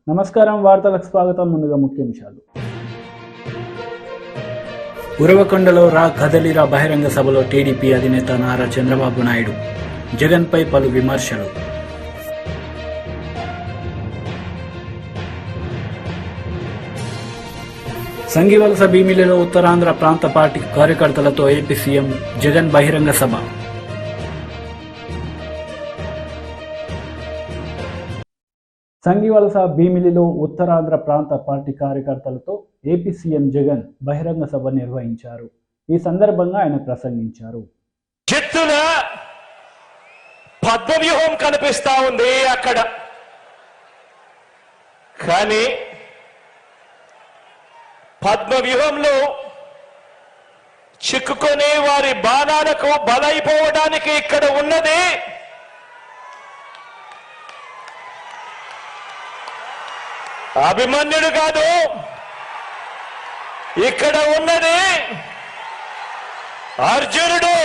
నమస్కారం, వార్తలకు స్వాగతం. ముందుగా ముఖ్యాంశాలు. ఉరవకొండలో కదలిరా బహిరంగ సభలో టీడీపీ అధినేత నారా చంద్రబాబు నాయుడు. జగన్పై పలు విమర్శలు. సంగివలస భీమిలిలో ఉత్తరాంధ్ర ప్రాంత పార్టీ కార్యకర్తలతో ఏపీ సీఎం జగన్ బహిరంగ సభ. సంగివలస భీమిలిలో ఉత్తరాంధ్ర ప్రాంత పార్టీ కార్యకర్తలతో ఏపీ సీఎం జగన్ బహిరంగ సభ నిర్వహించారు. ఈ సందర్భంగా ఆయన ప్రసంగించారు. చిత్తుల పద్మవ్యూహం కనిపిస్తా ఉంది అక్కడ, కానీ పద్మవ్యూహంలో చిక్కుకొని వారి బాణాలకు బలైపోవడానికి ఇక్కడ ఉన్నది అభిమన్యుడు కాదు, ఇక్కడ ఉన్నది అర్జునుడు.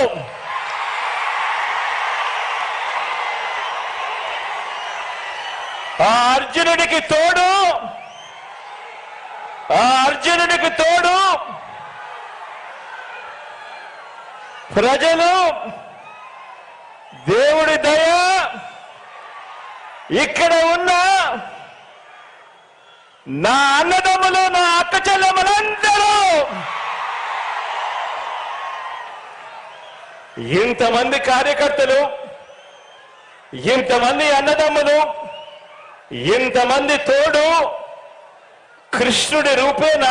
ఆ అర్జునుడికి తోడు ప్రజలు, దేవుడి దయ, ఇక్కడ ఉన్న నా అన్నదమ్ములు, నా అక్క చెల్లెమ్మలందరూ, ఇంతమంది కార్యకర్తలు, ఇంతమంది అన్నదమ్ములు, ఇంతమంది తోడు కృష్ణుడి రూపేణ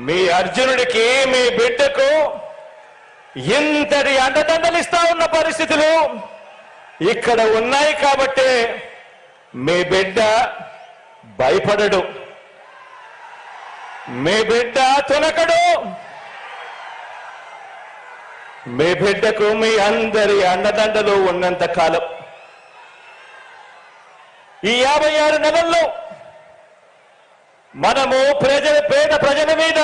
మీ అర్జునుడికి, మీ బిడ్డకు ఇంతటి అండదండలిస్తా ఉన్న పరిస్థితులు ఇక్కడ ఉన్నాయి. కాబట్టి మీ బిడ్డ భయపడడు, మీ బిడ్డ తునకడు. మీ బిడ్డకు మీ అందరి అండదండలు ఉన్నంత కాలం, ఈ 56 నెలల్లో మనము పేద ప్రజల మీద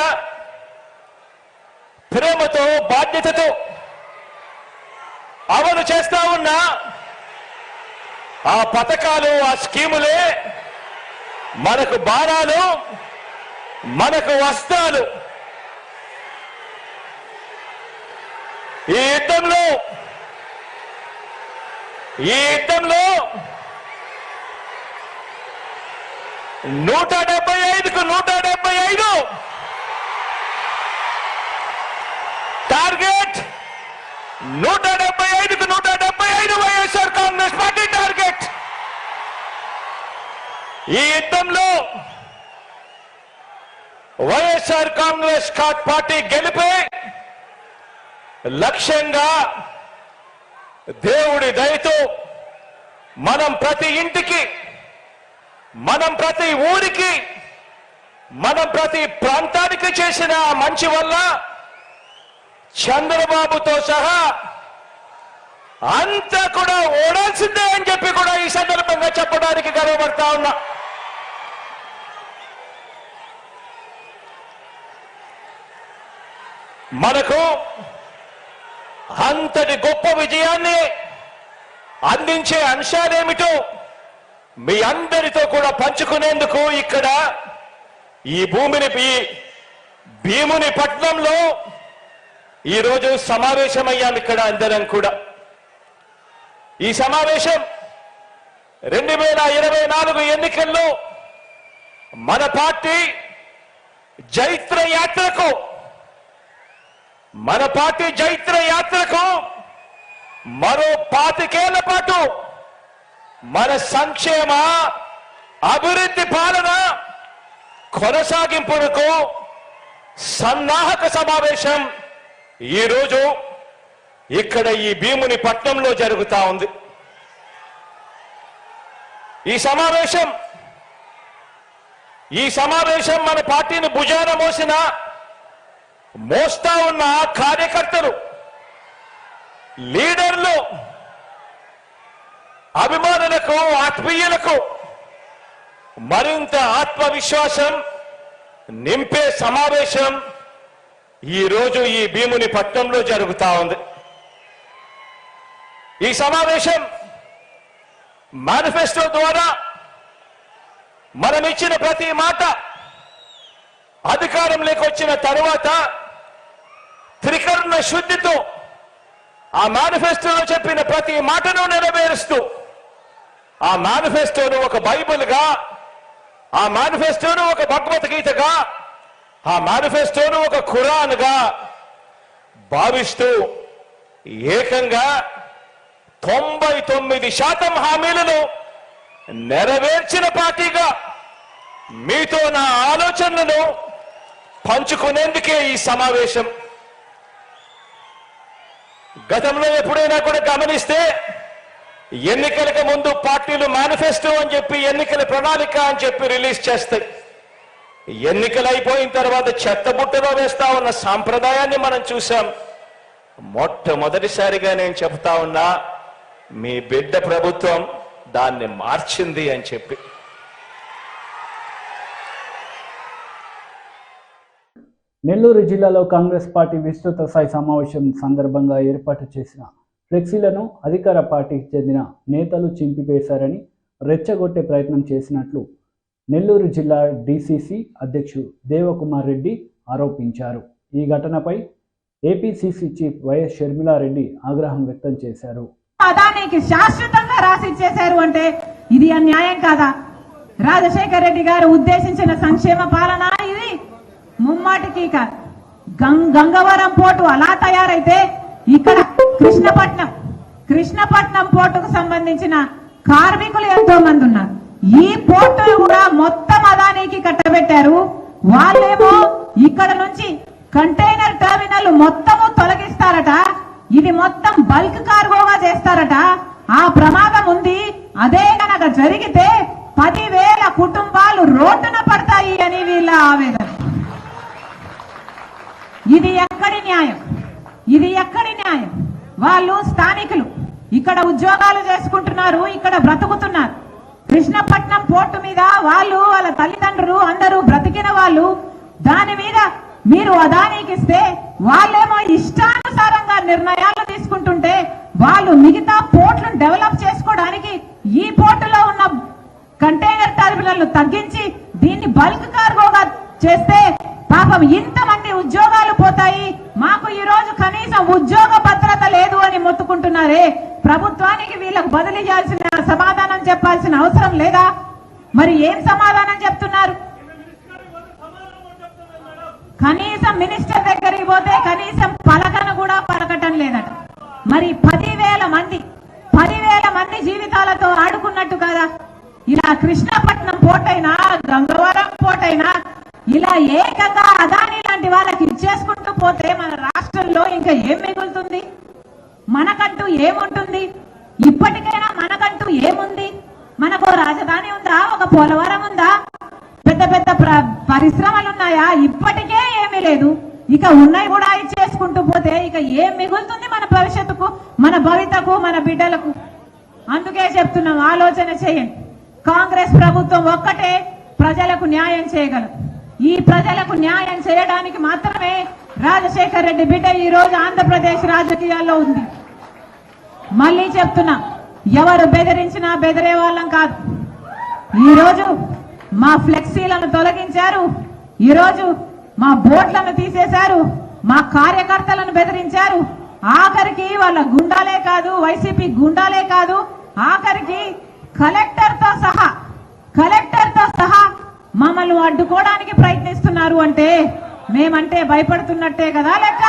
ప్రేమతో, బాధ్యతతో అమలు చేస్తా ఉన్న ఆ పథకాలు, ఆ స్కీములే మనకు బాణాలు, మనకు వస్త్రాలు. ఈ యుద్ధంలో 175కు 175 టార్గెట్, 175కు 175 వైఎస్ఆర్ కాంగ్రెస్ పార్టీ టార్గెట్. ఈ యుద్ధంలో వైఎస్ఆర్ కాంగ్రెస్ పార్టీ గెలిపే లక్ష్యంగా దేవుడి దయతో మనం ప్రతి ఇంటికి, మనం ప్రతి ఊరికి, మనం ప్రతి ప్రాంతానికి చేసిన మంచి వల్ల చంద్రబాబుతో సహా అంతా కూడా ఓడాల్సిందే అని చెప్పి కూడా ఈ సందర్భంగా చెప్పడానికి గర్వపడతా ఉన్నా. మనకు అంతటి గొప్ప విజయాన్ని అందించే అంశాలేమిటో మీ అందరితో కూడా పంచుకునేందుకు ఇక్కడ ఈ భీముని పట్నంలో ఈరోజు సమావేశమయ్యాం. ఇక్కడ అందరం కూడా ఈ సమావేశం 2024 ఎన్నికల్లో మన పార్టీ జైత్ర యాత్రకు మరో 25 ఏళ్ల పాటు మన సంక్షేమ, అభివృద్ధి పాలన కొనసాగింపునకు సన్నాహక సమావేశం ఈరోజు ఇక్కడ ఈ భీముని పట్నంలో జరుగుతా ఉంది. ఈ సమావేశం మన పార్టీని భుజాన మోస్తా ఉన్న కార్యకర్తలు, లీడర్లు, అభిమానులకు, ఆత్మీయులకు మరింత ఆత్మవిశ్వాసం నింపే సమావేశం ఈ రోజు ఈ భీముని పట్నంలో జరుగుతా ఉంది. ఈ సమావేశం మేనిఫెస్టో ద్వారా మనం ఇచ్చిన ప్రతి మాట అధికారంలోకి వచ్చిన తరువాత త్రికరణ శుద్ధితో ఆ మేనిఫెస్టోలో చెప్పిన ప్రతి మాటను నెరవేరుస్తూ ఆ మేనిఫెస్టోను ఒక బైబిల్గా, ఆ మేనిఫెస్టోను ఒక భగవద్గీతగా, ఆ మేనిఫెస్టోను ఒక ఖురాన్గా భావిస్తూ ఏకంగా 99% హామీలను నెరవేర్చిన పార్టీగా మీతో నా ఆలోచనలను పంచుకునేందుకే ఈ సమావేశం. గతంలో ఎప్పుడైనా కూడా గమనిస్తే ఎన్నికలకు ముందు పార్టీలు మేనిఫెస్టో అని చెప్పి, ఎన్నికల ప్రణాళిక అని చెప్పి రిలీజ్ చేస్తాయి. ఎన్నికలు అయిపోయిన తర్వాత చెత్తబుట్టలో వేస్తా ఉన్న సాంప్రదాయాన్ని మనం చూసాం. మొట్టమొదటిసారిగా నేను చెప్తా ఉన్నా, మీ బిడ్డ ప్రభుత్వం దాన్ని మార్చింది అని చెప్పి. నెల్లూరు జిల్లాలో కాంగ్రెస్ పార్టీ విస్తృత స్థాయి సమావేశం సందర్భంగా ఏర్పాటు చేసిన ఫ్లెక్సీలను అధికార పార్టీకి చెందిన నేతలు చింపివేశారని రెచ్చగొట్టే ప్రయత్నం చేసినట్లు నెల్లూరు జిల్లా డీసీసీ అధ్యక్షుడు దేవకుమార్ రెడ్డి ఆరోపించారు. ఈ ఘటనపై ఏపీసీసీ చీఫ్ వైఎస్ షర్మిలారెడ్డి ఆగ్రహం వ్యక్తం చేశారు. అదానికి శాశ్వతంగా రాసిచ్చేశారు అంటే ఇది అన్యాయం కాదా? రాజశేఖర రెడ్డి గారు ఉద్దేశించిన సంక్షేమ పాలన ఇది ముమ్మాటికి కాదు. గంగవరం పోర్టు అలా తయారైతే ఇక్కడ కృష్ణపట్నం పోర్టుకు సంబంధించిన కార్మికులు ఎంతో మంది ఉన్నారు. ఈ పోర్టులు కూడా మొత్తం అదానికి కట్టబెట్టారు. వాళ్ళేమో ఇక్కడ నుంచి కంటైనర్ టెర్మినల్ మొత్తము తొలగిస్తారట. ఇది మొత్తం బల్క్ కార్గోగా చేస్తారట. ఆ ప్రమాదం ఉంది. అదే కనుక జరిగితే 10,000 కుటుంబాలు రోడ్డున పడతాయి అని వీళ్ళ ఆవేదన. ఇది ఎక్కడి న్యాయం? ఇది ఎక్కడి న్యాయం? వాళ్ళు స్థానికులు, ఇక్కడ ఉద్యోగాలు చేసుకుంటున్నారు, ఇక్కడ బ్రతుకుతున్నారు. కృష్ణపట్నం పోర్టు మీద వాళ్ళు, వాళ్ళ తల్లిదండ్రులు అందరూ బ్రతికిన వాళ్ళు. దాని మీద మీరు అదానికి ఇస్తే వాళ్ళేమో ఇష్టానుసారంగా నిర్ణయాలు తీసుకుంటుంటే, వాళ్ళు మిగతా పోర్టులను డెవలప్ చేసుకోవడానికి ఈ పోర్టులో ఉన్న కంటైనర్ టెర్మినల్ తగ్గించి దీన్ని బల్క్ కార్గోగా చేస్తే పాపం ఇంతమంది ఉద్యోగాలు పోతాయి. మాకు ఈ రోజు కనీసం ఉద్యోగ భద్రత లేదు అని మొత్తుకుంటున్నారే. ప్రభుత్వానికి వీళ్ళకు బదిలీ చేయాల్సిన, సమాధానం చెప్పాల్సిన అవసరం లేదా? మరి ఏం సమాధానం చెప్తున్నారు? కనీసం మినిస్టర్ దగ్గరికి పోతే కనీసం పలకను కూడా పలకటం లేదట. మరి 10,000 మంది జీవితాలతో ఆడుకున్నట్టు కదా. ఇలా కృష్ణపట్నం పోర్ట్ అయినా, గంగవరం పోర్ట్ అయినా ఇలా ఏకంగా అదాని లాంటి వాళ్ళకి ఇచ్చేసుకుంటూ పోతే మన రాష్ట్రంలో ఇంకా ఏం మిగులుతుంది? మనకంటూ ఏముంటుంది? ఇప్పటికైనా మనకంటూ ఏముంది? మనకు రాజధాని ఉందా? ఒక పోలవరం ఉందా? పెద్ద పెద్ద పరిశ్రమలు ఉన్నాయా? ఇప్పటికే ఏమీ లేదు. ఇక ఉన్నాయి కూడా ఇచ్చేసుకుంటూ పోతే ఇక ఏం మిగులుతుంది మన భవిష్యత్తుకు, మన భవితకు, మన బిడ్డలకు? అందుకే చెప్తున్నాం, ఆలోచన చేయండి. కాంగ్రెస్ ప్రభుత్వం ఒక్కటే ప్రజలకు న్యాయం చేయగలదు. ఈ ప్రజలకు న్యాయం చేయడానికి మాత్రమే రాజశేఖర రెడ్డి బిడ్డ ఈ రోజు ఆంధ్రప్రదేశ్ రాజకీయాల్లో ఉంది. మళ్ళీ చెప్తున్నా, ఎవరు బెదిరించినా బెదిరే వాళ్ళం కాదు. ఈరోజు మా ఫ్లెక్సీలను తొలగించారు, ఈరోజు మా బోట్లను తీసేశారు, మా కార్యకర్తలను బెదిరించారు. ఆఖరికి వాళ్ళ గుండాలే కాదు, వైసీపీ గుండాలే కాదు, ఆఖరికి కలెక్టర్తో సహా మమ్మల్ని అడ్డుకోవడానికి ప్రయత్నిస్తున్నారు. అంటే మేమంటే భయపడుతున్నట్టే కదా లెక్క.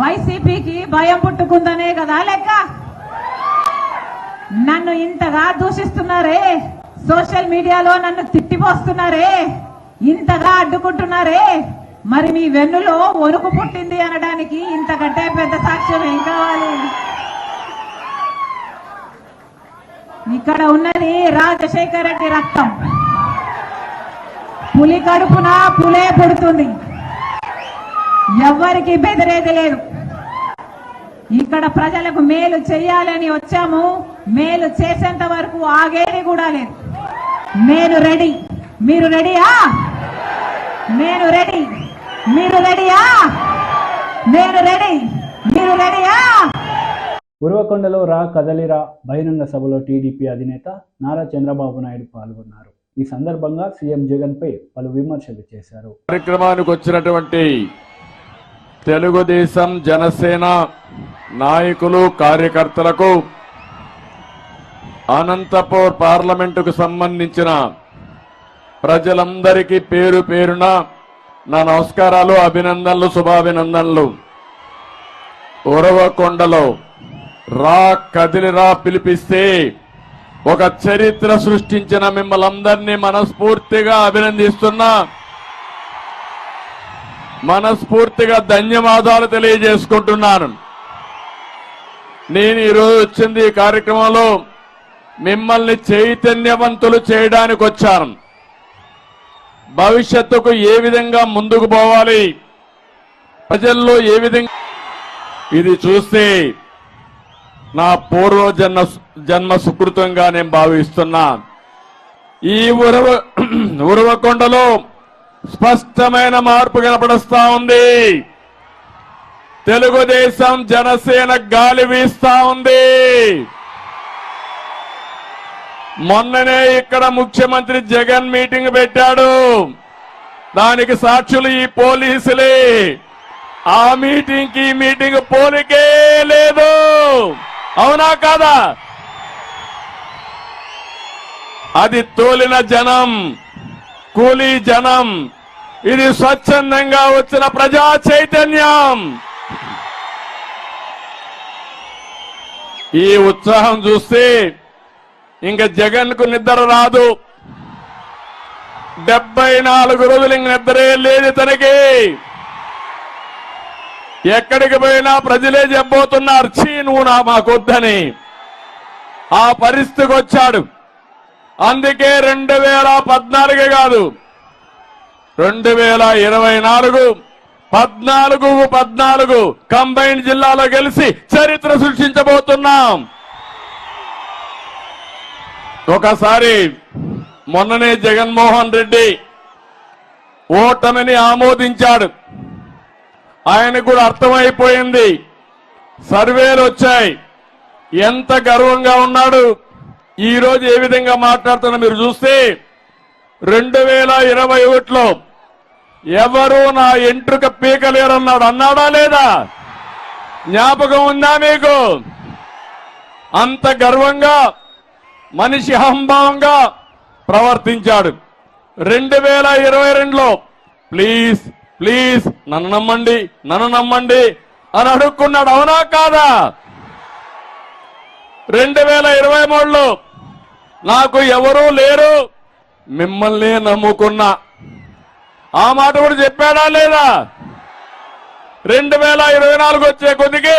వైసీపీకి భయం పుట్టుకుందనే కదా లెక్క. నన్ను ఇంతగా దూషిస్తున్నారే, సోషల్ మీడియాలో నన్ను తిట్టిపోస్తున్నారే, ఇంతగా అడ్డుకుంటున్నారే, మరి మీ వెన్నులో వణుకు పుట్టింది అనడానికి ఇంతకంటే పెద్ద సాక్ష్యం ఏం కావాలి? ఇక్కడ ఉన్నది రాజశేఖర రెడ్డి రక్తం. పులి కడుపున పులే పుడుతుంది. ఎవ్వరికి బెదిరేది లేదు. ఇక్కడ ప్రజలకు మేలు చేయాలని వచ్చాము. మేలు చేసేంత వరకు ఆగేది కూడా లేదు. నేను రెడీ. మీరు రెడీయా? నేను రెడీ. మీరు రెడీయా? నేను రెడీ. మీరు రెడీయా? ఉరవకొండలో రా కదలిరా బహిరంగ సభలో టీడీపీ అధినేత నారా చంద్రబాబు నాయుడు పాల్గొన్నారు. ఈ సందర్భంగా సీఎం జగన్పై పలు విమర్శలు చేశారు. కార్యక్రమానికి వచ్చినటువంటి తెలుగుదేశం జనసేన నాయకులు కార్యకర్తలకు అనంతపూర్ పార్లమెంటుకు సంబంధించిన ప్రజలందరికీ పేరు పేరున నా నమస్కారాలు, అభినందనలు, శుభాభినందనలు. ఉరవకొండలో రా కదిలిరా పిలిపిస్తే ఒక చరిత్ర సృష్టించిన మిమ్మల్ని అందరినీ మనస్ఫూర్తిగా అభినందిస్తున్నా, మనస్ఫూర్తిగా ధన్యవాదాలు తెలియజేసుకుంటున్నాను. నేను ఈరోజు వచ్చింది ఈ కార్యక్రమంలో మిమ్మల్ని చైతన్యవంతులు చేయడానికి వచ్చాను. భవిష్యత్తుకు ఏ విధంగా ముందుకు పోవాలి, ప్రజల్లో ఏ విధంగా, ఇది చూస్తే నా పూర్వ జన్మ సుకృతంగా నేను భావిస్తున్నా. ఈ ఉరవకొండలో స్పష్టమైన మార్పు కనపడుస్తా ఉంది. తెలుగుదేశం జనసేన గాలి వీస్తా ఉంది. మొన్ననే ఇక్కడ ముఖ్యమంత్రి జగన్ మీటింగ్ పెట్టాడు. దానికి సాక్షులు ఈ పోలీసులే. ఆ మీటింగ్ కి మీటింగ్ పోలికే లేదు. అవునా కాదా? అది తోలిన జనం, కూలీ జనం. ఇది స్వచ్ఛందంగా వచ్చిన ప్రజా చైతన్యం. ఈ ఉత్సాహం చూస్తే ఇంకా జగన్ కు నిద్ర రాదు. 74 రోజులు ఇంక నిద్రే లేదు తనకి. ఎక్కడికి పోయినా ప్రజలే చెప్పబోతున్నారు, చీ నువ్వు మాకొద్దని. ఆ పరిస్థితికి వచ్చాడు. అందుకే 2014 కాదు, 2024 14 కంబైన్డ్ జిల్లాలో గెలిచి చరిత్ర సృష్టించబోతున్నాం. ఒకసారి మొన్ననే జగన్మోహన్ రెడ్డి ఓటమిని ఆమోదించాడు. ఆయనకు కూడా అర్థమైపోయింది. సర్వేలు వచ్చాయి. ఎంత గర్వంగా ఉన్నాడు. ఈ రోజు ఏ విధంగా మాట్లాడుతున్నా మీరు చూస్తే 2021లో ఎవరు నా ఎంట్రుక పీకలేరన్నాడు. అన్నాడా లేదా? జ్ఞాపకం ఉందా మీకు? అంత గర్వంగా మనిషి అహంభావంగా ప్రవర్తించాడు. 2022లో ప్లీజ్ ప్లీజ్ నన్ను నమ్మండి, నన్ను నమ్మండి అని అడుక్కున్నాడు. అవునా కాదా? 2023లో నాకు ఎవరూ లేరు, మిమ్మల్ని నమ్ముకున్నా. ఆ మాట కూడా చెప్పాడా లేదా? 2024 వచ్చే కొద్దికి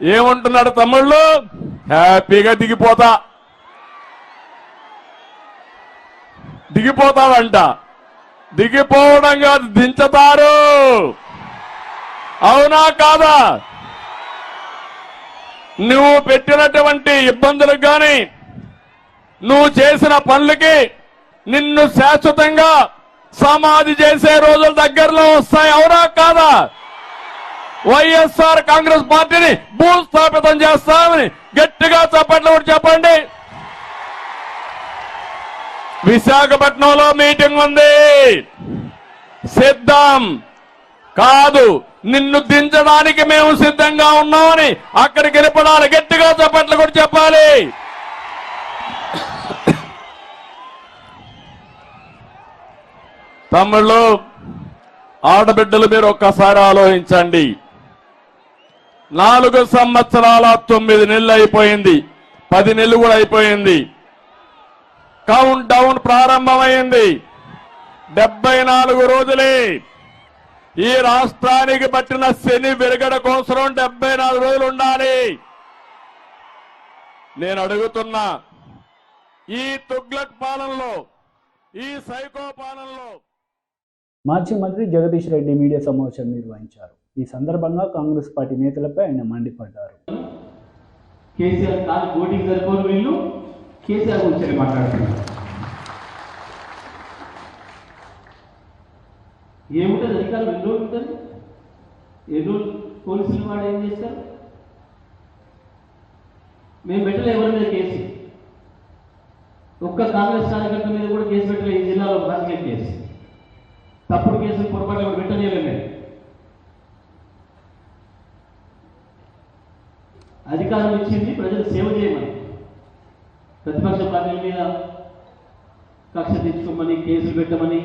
ఏమంటున్నాడు తమ్ముళ్ళు? హ్యాపీగా దిగిపోతావంట. దిగిపోవడం కాదు, దించుతారు. అవునా కాదా? నువ్వు పెట్టినటువంటి ఇబ్బందులకు గాని, నువ్వు చేసిన పనులకి నిన్ను శాశ్వతంగా సమాధి చేసే రోజులు దగ్గరలో వస్తాయి. అవునా కాదా? వైఎస్ఆర్ కాంగ్రెస్ పార్టీని భూస్థాపితం చేస్తామని గట్టిగా చప్పట్లు కూడా చెప్పండి. విశాఖపట్నంలో మీటింగ్ ఉంది. సిద్ధం కాదు, నిన్ను దించడానికి మేము సిద్ధంగా ఉన్నామని అక్కడికి వెళ్ళిపడాలి. గట్టిగా చప్పట్లు కూడా చెప్పాలి. తమ్ముళ్ళు, ఆడబిడ్డలు, మీరు ఒక్కసారి ఆలోచించండి. 4 సంవత్సరాల 9 నెలలు అయిపోయింది. 10 నెలలు కూడా అయిపోయింది. కౌంట్ డౌన్ ప్రారంభమైంది. 74 రోజులే. ఈ రాష్ట్రానికి పట్టిన శని విరగడ కోసం 74 రోజులు ఉండాలి. నేను అడుగుతున్నా, ఈ తుగ్లక్ పాలనలో, ఈ సైకో పాలనలో మాజీ మంత్రి జగదీష్ రెడ్డి మీడియా సమావేశం నిర్వహించారు. ఈ సందర్భంగా కాంగ్రెస్ పార్టీ నేతలపై ఆయన మండిపడ్డారు. కేసీఆర్ కాదు ఓటింగ్ సరిపోరు, వీళ్ళు కేసీఆర్ గురించి మాట్లాడుతున్నారు. ఏముంటుంది అధికారులు? 2 రోజులు ఉంటుంది. 2 రోజులు పోలీసులు వాడు ఏం చేస్తారు? మేము పెట్టలే ఎవరి మీద కేసు, ఒక్క కాంగ్రెస్ కార్యకర్త మీద కూడా కేసు పెట్టలే ఈ జిల్లాలో రాజకీయ కేసు. తప్పుడు కేసులు పొరపాటు కూడా పెట్టనీయలేదు మేము. అధికారం ఇచ్చింది ప్రజలు సేవ చేయమని, ప్రతిపక్ష పార్టీల మీద కక్ష తెచ్చుకోమని కేసులు పెట్టమని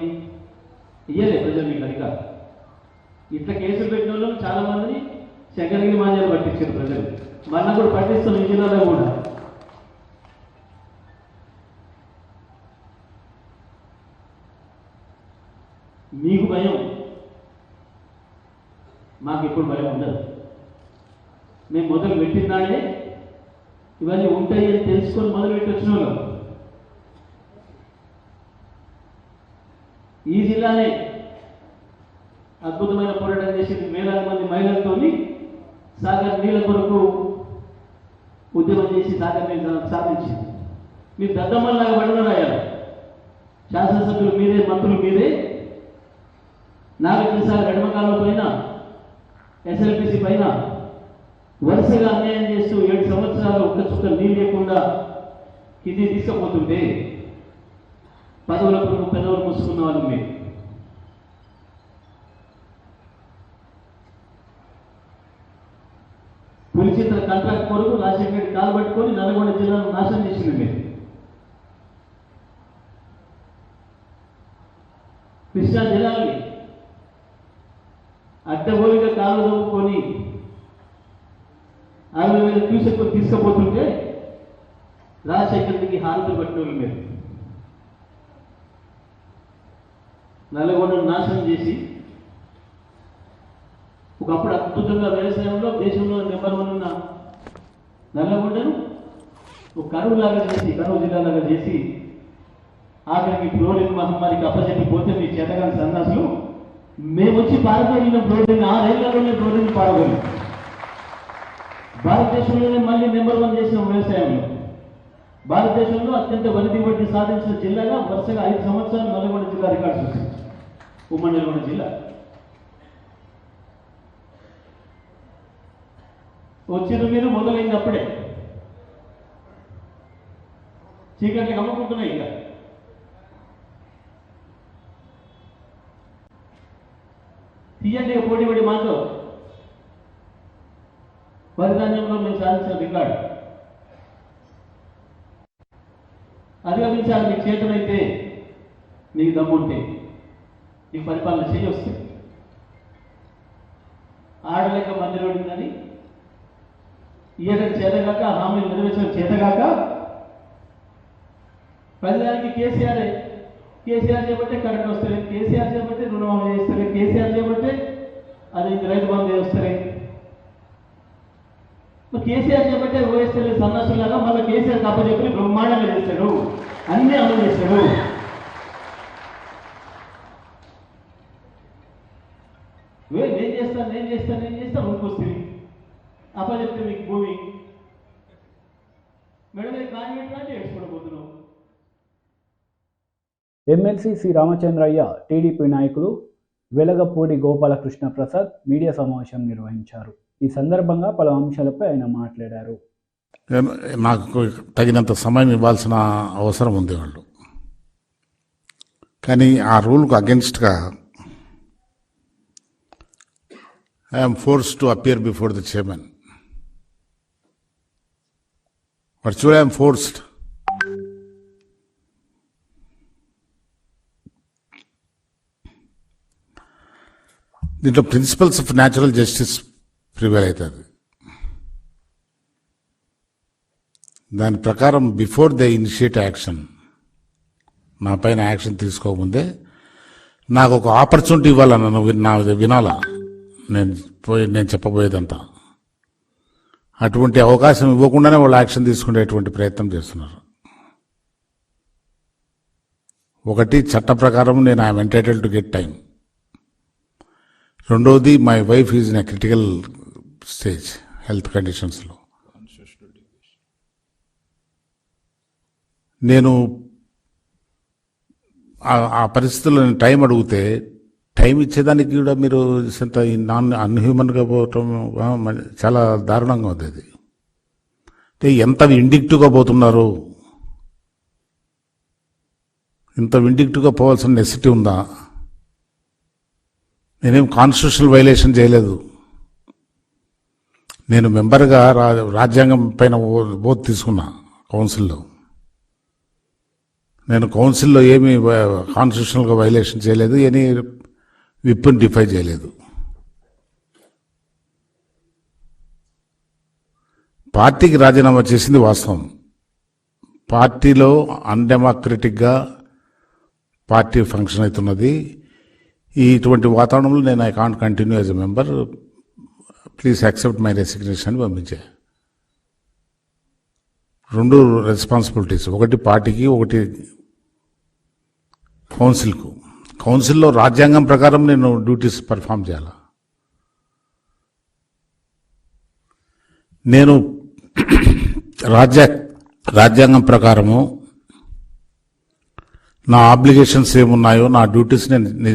ఇయ్యలే ప్రజలు మీకు అధికారం. ఇట్లా కేసులు పెట్టిన వాళ్ళు చాలా మందిని శంకరగిరి మాంజాలు పట్టించారు ప్రజలు. మన కూడా పట్టిస్తాం ఈ జిల్లాలో కూడా. మీకు భయం, మాకు ఎప్పుడు భయం ఉండదు. మేము మొదలు పెట్టినాడే ఇవన్నీ ఉంటాయి అని తెలుసుకొని మొదలు పెట్టి వచ్చిన వాళ్ళం. ఈ జిల్లానే అద్భుతమైన పోరాటం చేసింది. వేలాది మంది మహిళలతో సాగర్ నీళ్ళ కొరకు ఉద్యమం చేసి సాగర్ నీళ్ళు సాధించింది. మీరు దద్దమ్మల్లాగా పడుతున్నారాయాలి. శాసనసభ్యులు మీరే, మంత్రులు మీరే. నాగార్జున సాగర్ ఎడమకాలం పైన, ఎస్ఎల్పిసి పైన వరుసగా అన్యాయం చేస్తూ 7 సంవత్సరాలు ఒక్క చుక్క నీళ్ళు లేకుండా కింది తీసుకుపోతుంటే పదవుల కొరకు పెదవులు మూసుకున్న వాళ్ళు మీరు. పులిచిత్ర కాంట్రాక్ట్ కొరకు రాజశేఖర రెడ్డి కాలు పట్టుకొని నల్గొండ జిల్లాను నాశనం చేసింది మీరు. కృష్ణా జిల్లాని అడ్డగోలుగా కాలు దొరుకుకొని 60,000 క్యూసెక్కులు తీసుకుపోతుంటే రాజశేఖర రెడ్డికి హారతులు పట్టిన మీరు. నల్గొండను నాశనం చేసి ఒకప్పుడు అద్భుతంగా వ్యవసాయంలో దేశంలో నెంబర్ 1 ఉన్న నల్లగొండను ఒక కరువులాగా చేసి, కరువు జిల్లాలాగా చేసి ఆఖరికి ఫ్లోరిన్ మహమ్మారికి అప్పచెప్పిపోతే మీ చేతగాని సన్నాసులు మేము వచ్చి పారగొలిన ఫ్లోరిన్ 6 ఏళ్లలోనే ఫ్లోరిన్ పారగొలి భారతదేశంలోనే మళ్ళీ నెంబర్ 1 చేసిన వ్యవసాయంలో. భారతదేశంలో అత్యంత వరి దిగుబడి సాధించిన జిల్లాగా వరుసగా 5 సంవత్సరాలు నల్గొండ జిల్లా రికార్డు చూసింది. ఉమ్మడి నల్గొండ జిల్లా వచ్చిన మీరు మొదలైంది అప్పుడే. చీకట్లకి అమ్ముకుంటున్నాయి. ఇక తీయండి పోటీపడి మాతో వరిధాన్యంలో మేము సాధించిన రికార్డు అధిగమించాలి. మీకు చేతనైతే, నీకు దమ్ముంటే నీకు పరిపాలన చేయొస్తుంది. ఆడలేక మంది రోడిందని ఇయ్యడం చేతగాక, హామీలు నెరవేర్చడం చేతగాక ప్రజలకి కేసీఆర్ చేపట్టే కరెంట్ వస్తలేదు, కేసీఆర్ చేపట్టే రుణమాఫీ చేస్తలేదు, కేసీఆర్ చేపట్టే అది రైతు బంధు వస్తలేదు, కేసీఆర్ చేపట్టే ఓవేస్తలేదు. సన్నాసులాగా మళ్ళీ కేసీఆర్ తప్పచెప్పి బ్రహ్మాండంగా చేస్తాడు, అన్ని అమలు చేస్తాడు. నేను చేస్తాను ఊరికొస్తుంది. అప్పచెప్తే మీకు భూమి మేడమే కానివ్వండి ఏడ్చుకోబోతున్నావు. ఎమ్మెల్సీ సి రామచంద్రయ్య, టీడీపీ నాయకులు వెలగపూడి గోపాలకృష్ణ ప్రసాద్ మీడియా సమావేశం నిర్వహించారు. ఈ సందర్భంగా పలు అంశాలపై ఆయన మాట్లాడారు. నాకు తగినంత సమయం ఇవ్వాల్సిన అవసరం ఉంది వాళ్ళు, కానీ ఆ రూల్కు అగెన్స్ట్గా I'm forced to appear before the chairman. Virtually I'm forced. దీంట్లో principles of natural justice prevail అవుతుంది. దాని ప్రకారం బిఫోర్ దే ఇనిషియేట్ యాక్షన్, నా పైన యాక్షన్ తీసుకోకముందే నాకు ఒక ఆపర్చునిటీ ఇవ్వాలన్న, నా వినాలా నేను చెప్పబోయేదంతా. అటువంటి అవకాశం ఇవ్వకుండానే వాళ్ళు యాక్షన్ తీసుకునేటువంటి ప్రయత్నం చేస్తున్నారు. ఒకటి, చట్ట ప్రకారం నేను I'm entitled to get time. రెండవది, my wife is in a critical stage health కండిషన్స్లో. నేను ఆ పరిస్థితుల్లో టైం అడిగితే టైం ఇచ్చేదానికి కూడా మీరు ఇంత అన్హ్యూమన్గా పోవటం చాలా దారుణంగా ఉంది. అది అంటే ఎంత విండిక్టివ్గా పోతున్నారు, ఇంత విండిక్టివ్గా పోవాల్సిన నెసిటీ ఉందా? నేనేం కాన్స్టిట్యూషనల్ వైలేషన్ చేయలేదు. నేను మెంబర్గా రాజ్యాంగం పైన ఓత్ తీసుకున్నా కౌన్సిల్లో. నేను కౌన్సిల్లో ఏమీ కాన్స్టిట్యూషనల్గా వైలేషన్ చేయలేదు, ఎనీ విప్ని డిఫై చేయలేదు. పార్టీకి రాజీనామా చేసింది వాస్తవం. పార్టీలో అన్డెమోక్రటిక్గా పార్టీ ఫంక్షన్ అవుతున్నది. ఇటువంటి వాతావరణంలో నేను I can't continue as a member, please accept my resignation అని పంపించా. 2 రెస్పాన్సిబిలిటీస్, ఒకటి పార్టీకి, ఒకటి కౌన్సిల్కు. కౌన్సిల్లో రాజ్యాంగం ప్రకారం నేను డ్యూటీస్ పర్ఫామ్ చేయాలి. నేను రాజ్యాంగం ప్రకారము నా ఆబ్లిగేషన్స్ ఏమున్నాయో, నా డ్యూటీస్ నేను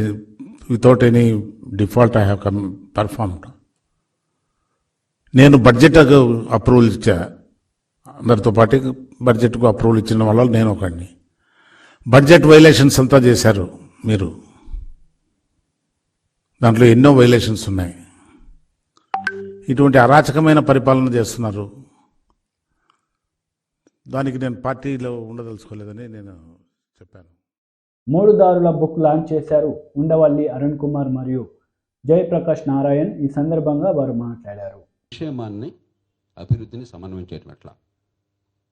without any default I have performed. నేను బడ్జెట్ అప్రూవల్ ఇచ్చా, అందరితో పాటు బడ్జెట్కు అప్రూవల్ ఇచ్చిన వాళ్ళ నేను ఒకడిని. బడ్జెట్ వైలేషన్స్ అంతా చేశారు మీరు, దాంట్లో ఎన్నో వైలేషన్స్ ఉన్నాయి. ఇటువంటి అరాచకమైన పరిపాలన చేస్తున్నారు. దానికి నేను పార్టీలో ఉండదలుచుకోలేదని నేను చెప్పాను. 3 దారుల బుక్ లాంచ్ చేశారు ఉండవల్లి అరుణ్ కుమార్ మరియు జయప్రకాష్ నారాయణ్. ఈ సందర్భంగా వారు మాట్లాడారు. సంక్షేమాన్ని అభివృద్ధిని సమన్వయం చేయడం ఎట్లా,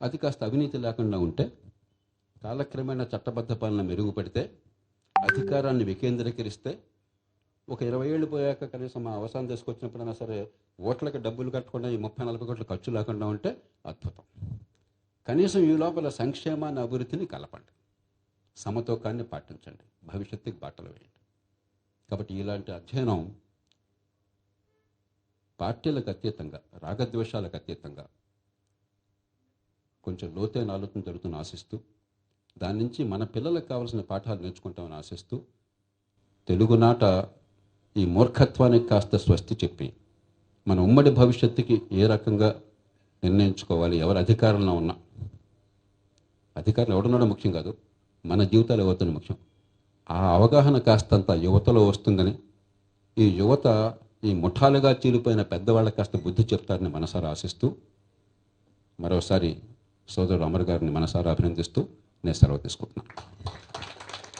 అది కాస్త అవినీతి లేకుండా ఉంటే, కాలక్రమేణా చట్టబద్ధ పాలన మెరుగుపడితే, అధికారాన్ని వికేంద్రీకరిస్తే, ఒక 20 ఏళ్ళు పోయాక కనీసం మా అవసరం తీసుకొచ్చినప్పుడైనా సరే ఓట్లకి డబ్బులు కట్టకుండా ఈ 30-40 కోట్ల ఖర్చు లేకుండా ఉంటే అద్భుతం. కనీసం ఈ లోపల సంక్షేమాన్ని అభివృద్ధిని కలపండి, సమతూకాన్ని పాటించండి, భవిష్యత్తుకి బాటలు వేయండి. కాబట్టి ఇలాంటి అధ్యయనం పార్టీలకు అతీతంగా, రాగద్వేషాలకు అతీతంగా కొంచెం లోతైన ఆలోచన జరుగుతున్న ఆశిస్తూ, దాని నుంచి మన పిల్లలకు కావాల్సిన పాఠాలు నేర్చుకుంటామని ఆశిస్తూ, తెలుగునాట ఈ మూర్ఖత్వానికి కాస్త స్వస్తి చెప్పి మన ఉమ్మడి భవిష్యత్తుకి ఏ రకంగా నిర్ణయించుకోవాలి, ఎవరు అధికారంలో ఉన్నా, అధికారులు ఎవడున్నాడో ముఖ్యం కాదు, మన జీవితాలు యువతను ముఖ్యం. ఆ అవగాహన కాస్తంత యువతలో వస్తుందని, ఈ యువత ఈ ముఠాలుగా చీలిపోయిన పెద్దవాళ్ళకి కాస్త బుద్ధి చెప్తారని మనసారా ఆశిస్తూ, మరోసారి సోదరుడు అమర్ గారిని మనసారా అభినందిస్తూ నేను సెలవు తీసుకుంటున్నాను.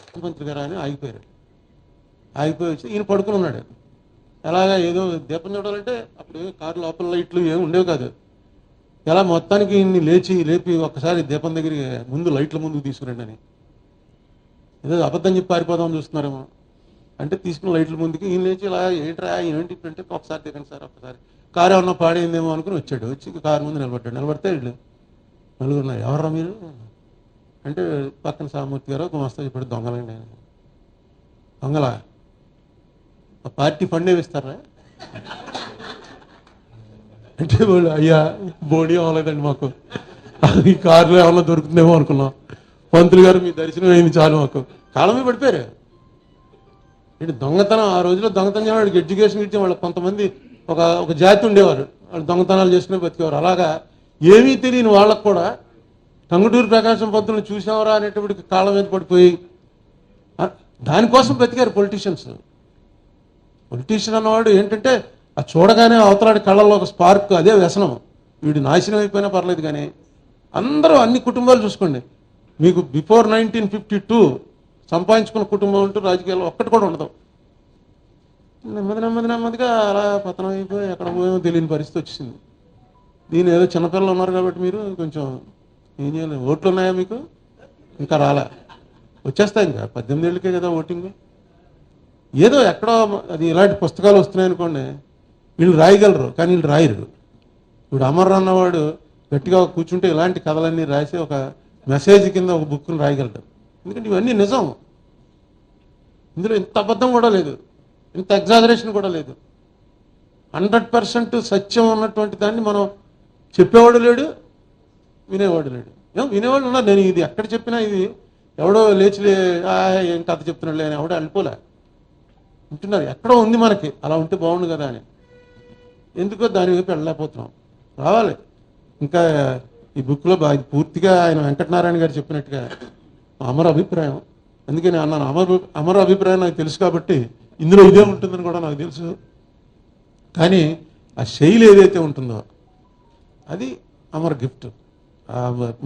ముఖ్యమంత్రి గారు ఆయన ఆగిపోయి వచ్చి ఈయన పడుకుని ఉన్నాడు. ఎలాగా ఏదో దీపం చూడాలంటే అప్పుడు కారు లోపల లైట్లు ఏమి ఉండేవి కాదు. ఎలా మొత్తానికి ఈయన్ని లేపి ఒక్కసారి దీపం దగ్గరికి ముందు లైట్ల ముందుకు తీసుకురండి అని, ఏదో అబద్ధం చెప్పి పారిపోదామని చూస్తున్నారేమో అంటే తీసుకున్న లైట్ల ముందుకి ఈయన లేచి ఇలా ఏంట్రా ఏంటి అంటే ఒకసారి దిగండి సార్, ఒక్కసారి కారు ఏమన్నా పాడైందేమో అనుకుని వచ్చాడు. వచ్చి కారు ముందు నిలబడితే వీళ్ళు నలుగురు, ఎవర్రా మీరు అంటే పక్కన సామూర్తి గారు గుమస్తా చెప్పాడు, దొంగలండి. దొంగలా? పార్టీ ఫండ్ ఏమిస్తారా అంటే వాళ్ళు, అయ్యా బోడీ అవ్వలేదండి మాకు, ఈ కారులో ఏమన్నా దొరుకుతుందేమో అనుకున్నాం, పంతులు గారు మీ దర్శనం అయింది చాలు మాకు, కాలమే పడిపోయారు. ఏంటి దొంగతనం? ఆ రోజులో దొంగతనం చేయడానికి ఎడ్యుకేషన్ ఇచ్చే వాళ్ళు కొంతమంది ఒక జాతి ఉండేవారు, వాళ్ళు దొంగతనాలు చేసుకునే బతికేవారు. అలాగా ఏమీ తెలియని వాళ్ళకు కూడా టంగుటూరు ప్రకాశం పంతులను చూసావరా అనేటప్పటికి కాళ్ళ మీద పడిపోయి దానికోసం బతికారు పొలిటీషియన్స్. పొలిటీషియన్ అన్నవాడు ఏంటంటే ఆ చూడగానే అవతలాడి కళ్ళల్లో ఒక స్పార్క్, అదే వ్యసనం. వీడు నాశనం అయిపోయినా పర్లేదు కానీ అందరూ అన్ని కుటుంబాలు చూసుకోండి, మీకు బిఫోర్ 1952 సంపాదించుకున్న కుటుంబం అంటూ రాజకీయాల్లో ఒక్కటి కూడా ఉండదు. నెమ్మదిగా అలా పతనం అయిపోయి ఎక్కడ పోయేమో తెలియని పరిస్థితి వచ్చింది. దీని ఏదో చిన్నపిల్లలు ఉన్నారు కాబట్టి మీరు కొంచెం ఏం చేయలేదు. ఓట్లు ఉన్నాయా మీకు? ఇంకా రాలే, వచ్చేస్తాయి. ఇంకా 18 ఏళ్ళకే కదా ఓటింగ్. ఏదో ఎక్కడో అది ఇలాంటి పుస్తకాలు వస్తున్నాయనుకోండి, వీళ్ళు రాయగలరు కానీ వీళ్ళు రాయరు. ఇప్పుడు అమర్ అన్నవాడు గట్టిగా కూర్చుంటే ఇలాంటి కథలన్నీ రాసి ఒక మెసేజ్ కింద ఒక బుక్ని రాయగలడు. ఎందుకంటే ఇవన్నీ నిజం, ఇందులో ఇంత అబద్ధం కూడా లేదు, ఇంత ఎగ్జాజరేషన్ కూడా లేదు. 100% సత్యం ఉన్నటువంటి దాన్ని మనం చెప్పేవాడు లేడు, వినేవాడు లేడు. వినేవాళ్ళు ఉన్నారు. నేను ఇది ఎక్కడ చెప్పినా ఇది ఎవడో లేచి ఏం కథ చెప్తున్నాడు అని ఎవడో అనిపోలే ఉంటున్నారు. ఎక్కడో ఉంది మనకి, అలా ఉంటే బాగుండు కదా అని. ఎందుకో దాని వైపు వెళ్ళలేకపోతున్నాం. రావాలి, ఇంకా ఈ బుక్లో పూర్తిగా ఆయన వెంకటనారాయణ గారు చెప్పినట్టుగా అమర అభిప్రాయం. అందుకని అన్నాను అమర అభిప్రాయం నాకు తెలుసు కాబట్టి ఇందులో ఇదే ఉంటుందని కూడా నాకు తెలుసు. కానీ ఆ శైలి ఏదైతే ఉంటుందో అది అమర గిఫ్ట్.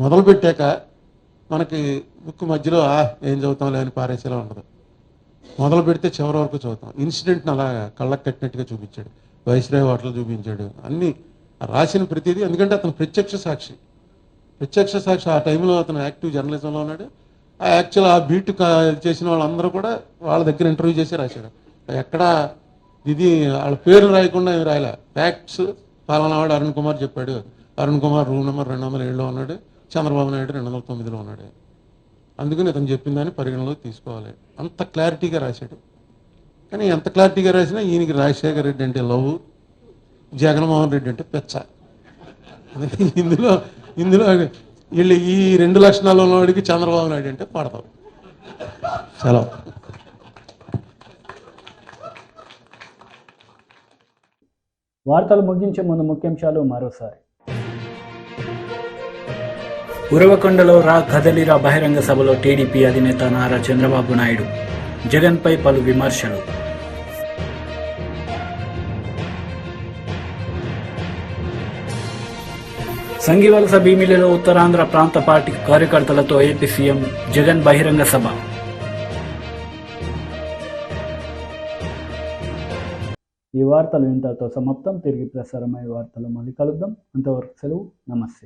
మొదలుపెట్టాక మనకి బుక్ మధ్యలో ఏం చదువుతాంలే అని పారేసేలా ఉండదు. మొదలు పెడితే చివరి వరకు చదువుతాం. ఇన్సిడెంట్ని అలా కళ్ళకు కట్టినట్టుగా చూపించాడు. వైస్రాయ్ హోటల్ చూపించాడు. అన్నీ రాసిన ప్రతిదీ. ఎందుకంటే అతను ప్రత్యక్ష సాక్షి. ఆ టైంలో అతను యాక్టివ్ జర్నలిజంలో ఉన్నాడు. యాక్చువల్ ఆ బీట్ చేసిన వాళ్ళందరూ కూడా వాళ్ళ దగ్గర ఇంటర్వ్యూ చేసి రాశాడు. ఎక్కడ ఇది వాళ్ళ పేర్లు రాయకుండా ఏమి రాయలే. ఫ్యాక్ట్స్ పలానా వాడు అరుణ్ కుమార్ చెప్పాడు. అరుణ్ కుమార్ రూమ్ నెంబర్ 207లో ఉన్నాడు. చంద్రబాబు నాయుడు 209లో ఉన్నాడు. అందుకని అతను చెప్పిందని పరిగణలోకి తీసుకోవాలి. అంత క్లారిటీగా రాశాడు. కానీ ఎంత క్లారిటీగా రాసినా ఈయనకి రాజశేఖర రెడ్డి అంటే లవ్, జగన్మోహన్ రెడ్డి అంటే పెచ్చ. ఇందులో వీళ్ళు ఈ 2 లక్షణాలు ఉన్నవాడికి చంద్రబాబు నాయుడు అంటే పడతాం. సెలవు. వార్తలు ముగించే ముందు ముఖ్యాంశాలు మరోసారి. ఉరవకొండలో కదలిరా బహిరంగ సభలో టీడీపీ అధినేత నారా చంద్రబాబు నాయుడు. జగన్పై పలు విమర్శలు. సంగివలస భీమిలిలో ఉత్తరాంధ్ర ప్రాంత పార్టీ కార్యకర్తలతో ఏపీ సీఎం జగన్ బహిరంగ సభ. ఈ వార్తలు ఇంతతో సమాప్తం. తిరిగి ప్రసారమయ్యే వార్తలు మళ్ళీ కలుద్దాం. అంతవరకు సెలవు. నమస్తే.